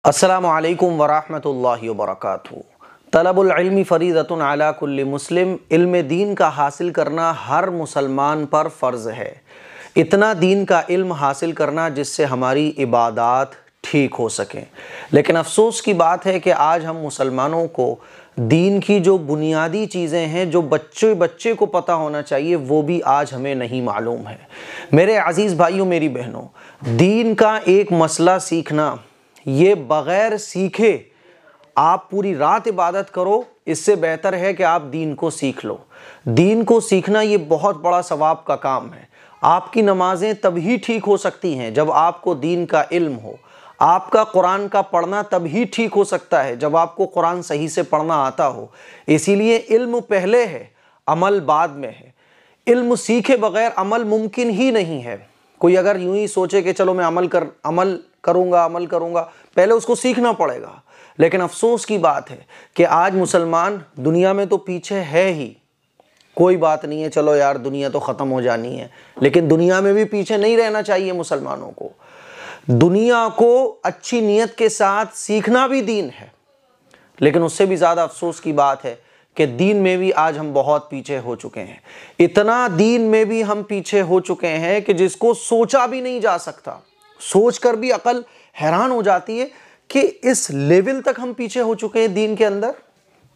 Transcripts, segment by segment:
السلام علیکم ورحمۃ اللہ وبرکاتہ۔ طلب العلم فریضۃ علی کل مسلم، علم دین کا حاصل کرنا ہر مسلمان پر فرض ہے۔ اتنا دین کا علم حاصل کرنا جس سے ہماری عبادات ٹھیک ہو سکیں۔ لیکن افسوس کی بات ہے کہ آج ہم مسلمانوں کو دین کی جو بنیادی چیزیں ہیں جو بچے کو پتہ ہونا چاہیے وہ بھی آج ہمیں نہیں معلوم ہے۔ میرے عزیز بھائیوں، میری بہنوں، دین کا ایک مسئلہ سیکھنا، یہ بغیر سیکھے آپ پوری رات عبادت کرو، اس سے بہتر ہے کہ آپ دین کو سیکھ لو۔ دین کو سیکھنا یہ بہت بڑا ثواب کا کام ہے۔ آپ کی نمازیں تب ہی ٹھیک ہو سکتی ہیں جب آپ کو دین کا علم ہو۔ آپ کا قرآن کا پڑھنا تب ہی ٹھیک ہو سکتا ہے جب آپ کو قرآن صحیح سے پڑھنا آتا ہو۔ اسی لیے علم پہلے ہے، عمل بعد میں ہے۔ علم سیکھے بغیر عمل ممکن ہی نہیں ہے۔ کوئی اگر یوں ہی سوچے کہ چلو میں عمل کروں گا، پہلے اس کو سیکھنا پڑے گا۔ لیکن افسوس کی بات ہے کہ آج مسلمان دنیا میں تو پیچھے ہے ہی، کوئی بات نہیں ہے، چلو یار دنیا تو ختم ہو جانی ہے، لیکن دنیا میں بھی پیچھے نہیں رہنا چاہیے مسلمانوں کو۔ دنیا کو اچھی نیت کے ساتھ سیکھنا بھی دین ہے، لیکن اس سے بھی زیادہ افسوس کی بات ہے کہ دین میں بھی آج ہم بہت پیچھے ہو چکے ہیں۔ اتنا دین میں بھی ہم پیچھے ہو چکے ہیں کہ جس کو سوچا بھی نہیں جا سکتا۔ سوچ کر بھی عقل حیران ہو جاتی ہے کہ اس لیول تک ہم پیچھے ہو چکے ہیں دین کے اندر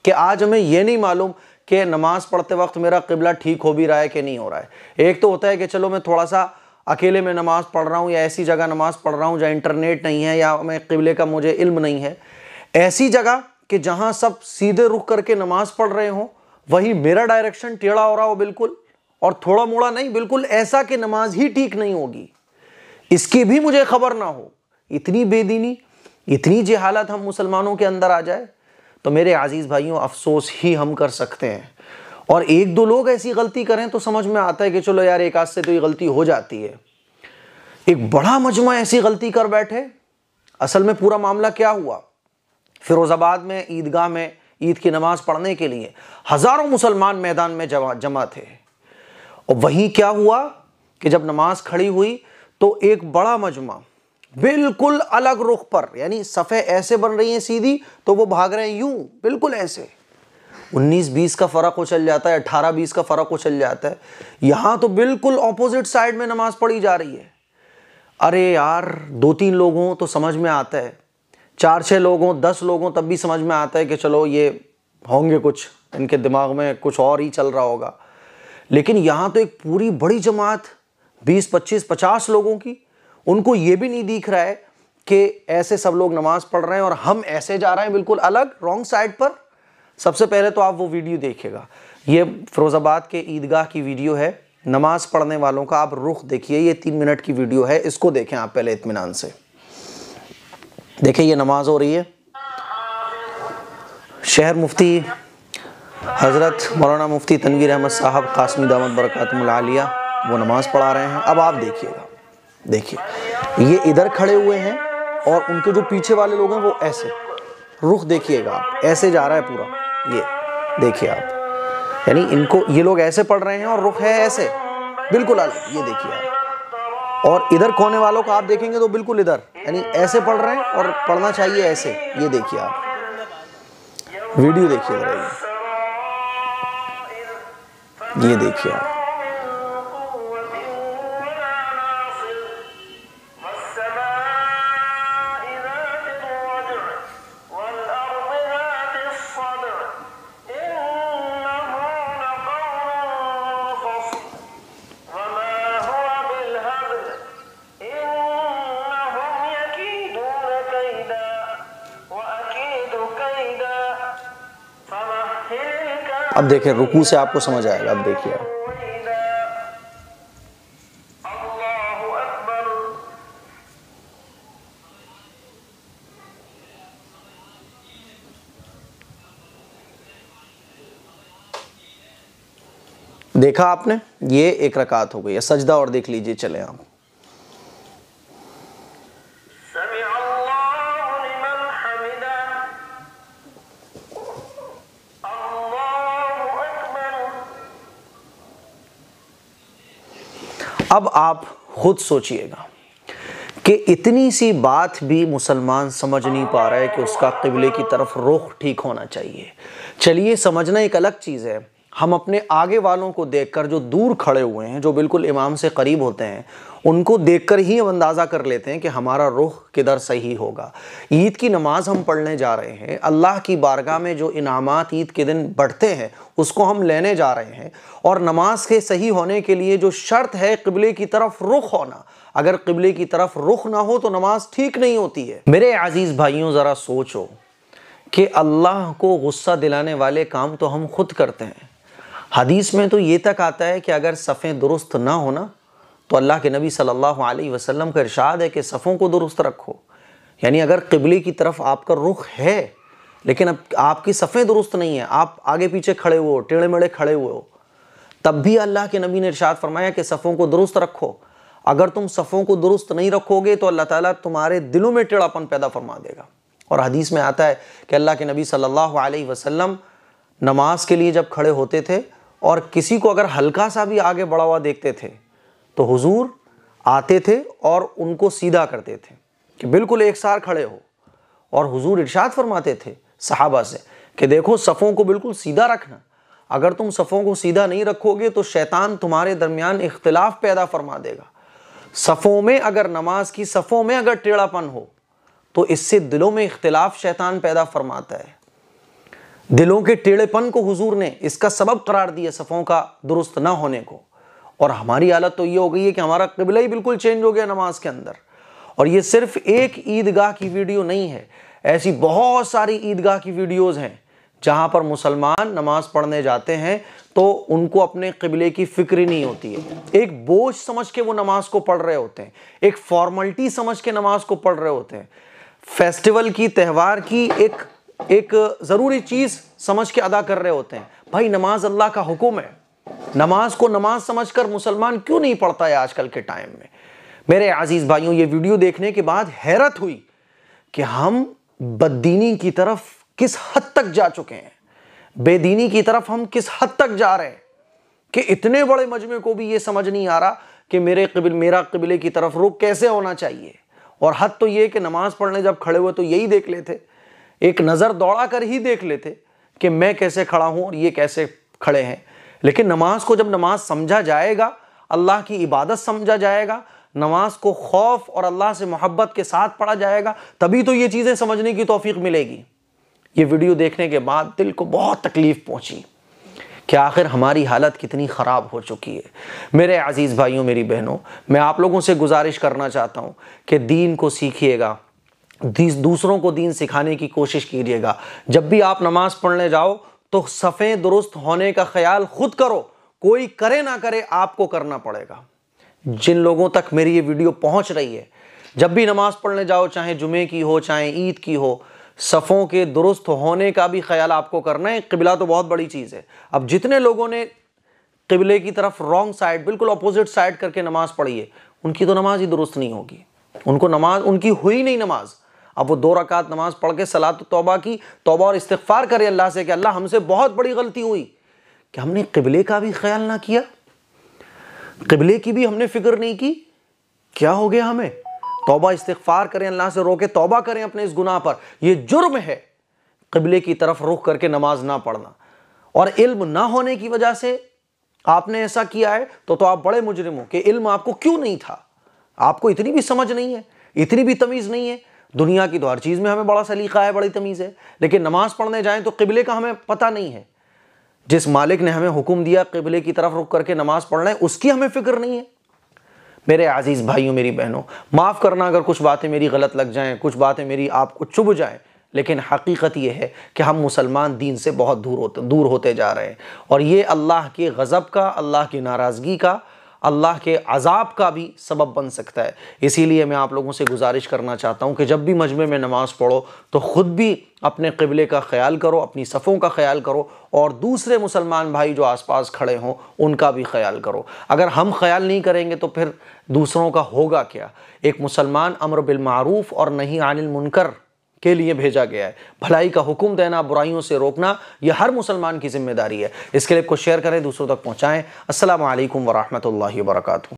کہ آج ہمیں یہ نہیں معلوم کہ نماز پڑھتے وقت میرا قبلہ ٹھیک ہو بھی رہا ہے کہ نہیں ہو رہا ہے۔ ایک تو ہوتا ہے کہ چلو میں تھوڑا سا اکیلے میں نماز پڑھ رہا ہوں یا ایسی جگہ نماز پڑھ رہا ہوں جہاں انٹرنیٹ نہیں ہے یا میں قبلے کا مجھے علم نہیں ہے، ایسی جگہ کہ جہاں سب سیدھے رخ کر کے نماز پڑھ رہے ہوں، وہی میرا ڈائریکشن ٹیڑھا ہو رہا ہو بالکل، اور تھوڑا موڑا نہیں، بالکل ایسا کہ نماز ہی ٹھیک نہیں ہوگی، اس کی بھی مجھے خبر نہ ہو۔ اتنی بے دینی، اتنی جہالت ہم مسلمانوں کے اندر آ جائے تو میرے عزیز بھائیوں افسوس ہی ہم کر سکتے ہیں۔ اور ایک دو لوگ ایسی غلطی کریں تو سمجھ میں آتا ہے کہ چلو یار ایک آدھ سے تو یہ غلطی ہو جاتی ہے۔ ایک بڑا مجمع ایسی غلطی کر بیٹھے۔ اصل میں پورا معاملہ کیا ہوا؟ فیروز آباد میں عیدگاہ میں عید کی نماز پڑھنے کے لیے ہزاروں مسلمان میدان میں جمع تھے، اور وہیں کیا ہوا کہ جب نماز کھڑی ہوئی تو ایک بڑا مجمع بالکل الگ رخ پر، یعنی صفیں ایسے بن رہی ہیں سیدھی تو وہ بھاگ رہے ہیں یوں بالکل ایسے۔ 19-20 کا فرق ہو چل جاتا ہے، 18-20 کا فرق ہو چل جاتا ہے، یہاں تو بالکل اپوزٹ سائیڈ میں نماز پڑھی جا رہی ہے۔ ارے یار 2-3 لوگ ہوں تو سمجھ میں آتا ہے، 4-6 لوگ ہوں، 10 لوگ ہوں تب بھی سمجھ میں آتا ہے کہ چلو یہ ہوں گے کچھ، ان کے دماغ میں کچھ اور ہی چل رہا ہوگا۔ لیکن یہاں تو ایک پوری بڑی جماعت 20-25-50 لوگوں کی، ان کو یہ بھی نہیں دیکھ رہا ہے کہ ایسے سب لوگ نماز پڑھ رہے ہیں اور ہم ایسے جا رہے ہیں بالکل الگ رانگ سائڈ پر۔ سب سے پہلے تو آپ وہ ویڈیو دیکھیے گا، یہ فیروز آباد کے عیدگاہ کی ویڈیو ہے، نماز پڑھنے والوں کا آپ رخ دیکھیے، یہ 3 منٹ کی ویڈیو ہے، اس کو دیکھیں آپ پہلے اطمینان سے۔ دیکھیں یہ نماز ہو رہی ہے، شہر مفتی حضرت مولانا مفتی تنویر احمد صاحب قاسمی دامت برکاتہم العالیہ وہ نماز پڑھا رہے ہیں۔ اب آپ دیکھیے گا، دیکھیے یہ ادھر کھڑے ہوئے ہیں اور ان کے جو پیچھے والے لوگ ہیں وہ ایسے، رخ دیکھیے گا آپ، ایسے جا رہا ہے پورا، یہ دیکھیے آپ، یعنی ان کو یہ لوگ ایسے پڑھ رہے ہیں اور رخ ہے ایسے بالکل الگ، یہ دیکھیے آپ۔ اور ادھر کونے والوں کو آپ دیکھیں گے تو بالکل ادھر، یعنی ایسے پڑھ رہے ہیں اور پڑھنا چاہیے ایسے، یہ دیکھیے آپ، ویڈیو دیکھیے ذرا، یہ دیکھیے آپ۔ اب دیکھیں رکوع سے آپ کو سمجھ آئے گا، اب دیکھیے آپ۔ دیکھا آپ نے، یہ ایک رکعت ہو گئی ہے۔ سجدہ اور دیکھ لیجئے، چلیں آپ۔ اب آپ خود سوچئے گا کہ اتنی سی بات بھی مسلمان سمجھ نہیں پا رہا ہے کہ اس کا قبلے کی طرف رخ ٹھیک ہونا چاہیے۔ چلیے سمجھنا ایک الگ چیز ہے، ہم اپنے آگے والوں کو دیکھ کر، جو دور کھڑے ہوئے ہیں، جو بالکل امام سے قریب ہوتے ہیں، ان کو دیکھ کر ہی ہم اندازہ کر لیتے ہیں کہ ہمارا رخ کدھر صحیح ہوگا۔ عید کی نماز ہم پڑھنے جا رہے ہیں، اللہ کی بارگاہ میں جو انعامات عید کے دن بڑھتے ہیں اس کو ہم لینے جا رہے ہیں، اور نماز کے صحیح ہونے کے لیے جو شرط ہے قبلے کی طرف رخ ہونا، اگر قبلے کی طرف رخ نہ ہو تو نماز ٹھیک نہیں ہوتی ہے۔ میرے عزیز بھائیوں، ذرا سوچو کہ اللہ کو غصہ دلانے والے کام تو ہم خود کرتے ہیں۔ حدیث میں تو یہ تک آتا ہے کہ اگر صفیں درست نہ ہونا تو اللہ کے نبی صلی اللہ علیہ وسلم کا ارشاد ہے کہ صفوں کو درست رکھو۔ یعنی اگر قبلے کی طرف آپ کا رخ ہے لیکن اب آپ کی صفیں درست نہیں ہیں، آپ آگے پیچھے کھڑے ہوئے ہو، ٹیڑھے میڑھے کھڑے ہوئے ہو، تب بھی اللہ کے نبی نے ارشاد فرمایا کہ صفوں کو درست رکھو۔ اگر تم صفوں کو درست نہیں رکھو گے تو اللہ تعالیٰ تمہارے دلوں میں ٹیڑھاپن پیدا فرما دے گا۔ اور حدیث میں آتا ہے کہ اللہ کے نبی صلی اللہ علیہ وسلم نماز کے لیے جب کھڑے ہوتے تھے اور کسی کو اگر ہلکا سا بھی آگے بڑھا ہوا دیکھتے تھے تو حضور آتے تھے اور ان کو سیدھا کرتے تھے کہ بالکل ایک سار کھڑے ہو، اور حضور ارشاد فرماتے تھے صحابہ سے کہ دیکھو صفوں کو بالکل سیدھا رکھنا، اگر تم صفوں کو سیدھا نہیں رکھو گے تو شیطان تمہارے درمیان اختلاف پیدا فرما دے گا۔ صفوں میں اگر نماز کی صفوں میں اگر ٹیڑھا پن ہو تو اس سے دلوں میں اختلاف شیطان پیدا فرماتا ہے۔ دلوں کے ٹیڑھے پن کو حضور نے اس کا سبب قرار دیا، صفوں کا درست نہ ہونے کو۔ اور ہماری حالت تو یہ ہو گئی ہے کہ ہمارا قبلہ ہی بالکل چینج ہو گیا نماز کے اندر۔ اور یہ صرف ایک عیدگاہ کی ویڈیو نہیں ہے، ایسی بہت ساری عیدگاہ کی ویڈیوز ہیں جہاں پر مسلمان نماز پڑھنے جاتے ہیں تو ان کو اپنے قبلے کی فکر ہی نہیں ہوتی ہے۔ ایک بوجھ سمجھ کے وہ نماز کو پڑھ رہے ہوتے ہیں، ایک فارملٹی سمجھ کے نماز کو پڑھ رہے ہوتے ہیں، فیسٹیول کی، تہوار کی ایک ضروری چیز سمجھ کے ادا کر رہے ہوتے ہیں۔ بھائی نماز اللہ کا حکم ہے، نماز کو نماز سمجھ کر مسلمان کیوں نہیں پڑھتا ہے آج کل کے ٹائم میں؟ میرے عزیز بھائیوں، یہ ویڈیو دیکھنے کے بعد حیرت ہوئی کہ ہم بددینی کی طرف کس حد تک جا چکے ہیں، بے دینی کی طرف ہم کس حد تک جا رہے ہیں کہ اتنے بڑے مجمع کو بھی یہ سمجھ نہیں آ رہا کہ میرا قبلے کی طرف رخ کیسے ہونا چاہیے۔ اور حد تو یہ کہ نماز پڑھنے جب کھڑے ہوئے تو یہی دیکھ لیتے، ایک نظر دوڑا کر ہی دیکھ لیتے کہ میں کیسے کھڑا ہوں اور یہ کیسے کھڑے ہیں۔ لیکن نماز کو جب نماز سمجھا جائے گا، اللہ کی عبادت سمجھا جائے گا، نماز کو خوف اور اللہ سے محبت کے ساتھ پڑھا جائے گا، تبھی تو یہ چیزیں سمجھنے کی توفیق ملے گی۔ یہ ویڈیو دیکھنے کے بعد دل کو بہت تکلیف پہنچی کہ آخر ہماری حالت کتنی خراب ہو چکی ہے۔ میرے عزیز بھائیوں، میری بہنوں، میں آپ لوگوں سے گزارش کرنا چاہتا ہوں کہ دین کو سیکھیے گا، دوسروں کو دین سکھانے کی کوشش کیجیے گا۔ جب بھی آپ نماز پڑھنے جاؤ تو صفیں درست ہونے کا خیال خود کرو، کوئی کرے نہ کرے آپ کو کرنا پڑے گا۔ جن لوگوں تک میری یہ ویڈیو پہنچ رہی ہے، جب بھی نماز پڑھنے جاؤ، چاہے جمعے کی ہو چاہے عید کی ہو، صفوں کے درست ہونے کا بھی خیال آپ کو کرنا ہے۔ قبلہ تو بہت بڑی چیز ہے۔ اب جتنے لوگوں نے قبلے کی طرف رانگ سائڈ، بالکل اپوزٹ سائڈ کر کے نماز پڑھی ہے، ان کی تو نماز ہی درست نہیں ہوگی، ان کی ہوئی نہیں نماز۔ اب وہ 2 رکعت نماز پڑھ کے صلاۃ توبہ کی، توبہ اور استغفار کرے اللہ سے کہ اللہ ہم سے بہت بڑی غلطی ہوئی کہ ہم نے قبلے کا بھی خیال نہ کیا، قبلے کی بھی ہم نے فکر نہیں کی۔ کیا ہو گیا ہمیں؟ توبہ استغفار کریں، اللہ سے رو کے توبہ کریں اپنے اس گناہ پر۔ یہ جرم ہے قبلے کی طرف رخ کر کے نماز نہ پڑھنا، اور علم نہ ہونے کی وجہ سے آپ نے ایسا کیا ہے تو آپ بڑے مجرم ہو کہ علم آپ کو کیوں نہیں تھا، آپ کو اتنی بھی سمجھ نہیں ہے، اتنی بھی تمیز نہیں ہے۔ دنیا کی تو ہر چیز میں ہمیں بڑا سلیقہ ہے، بڑی تمیز ہے، لیکن نماز پڑھنے جائیں تو قبلے کا ہمیں پتہ نہیں ہے۔ جس مالک نے ہمیں حکم دیا قبلے کی طرف رخ کر کے نماز پڑھنا ہے، اس کی ہمیں فکر نہیں ہے۔ میرے عزیز بھائیوں، میری بہنوں، معاف کرنا اگر کچھ باتیں میری غلط لگ جائیں، کچھ باتیں میری آپ کو چبھ جائیں، لیکن حقیقت یہ ہے کہ ہم مسلمان دین سے بہت دور ہوتے جا رہے ہیں، اور یہ اللہ کے غضب کا، اللہ کی ناراضگی کا، اللہ کے عذاب کا بھی سبب بن سکتا ہے۔ اسی لیے میں آپ لوگوں سے گزارش کرنا چاہتا ہوں کہ جب بھی مجمع میں نماز پڑھو تو خود بھی اپنے قبلے کا خیال کرو، اپنی صفوں کا خیال کرو، اور دوسرے مسلمان بھائی جو آس پاس کھڑے ہوں ان کا بھی خیال کرو۔ اگر ہم خیال نہیں کریں گے تو پھر دوسروں کا ہوگا کیا؟ ایک مسلمان امر بالمعروف اور نہی عن المنکر کے لیے بھیجا گیا ہے۔ بھلائی کا حکم دینا، برائیوں سے روکنا، یہ ہر مسلمان کی ذمہ داری ہے۔ اس کلپ کو شیئر کریں، دوسروں تک پہنچائیں۔ السلام علیکم ورحمۃ اللہ وبرکاتہ۔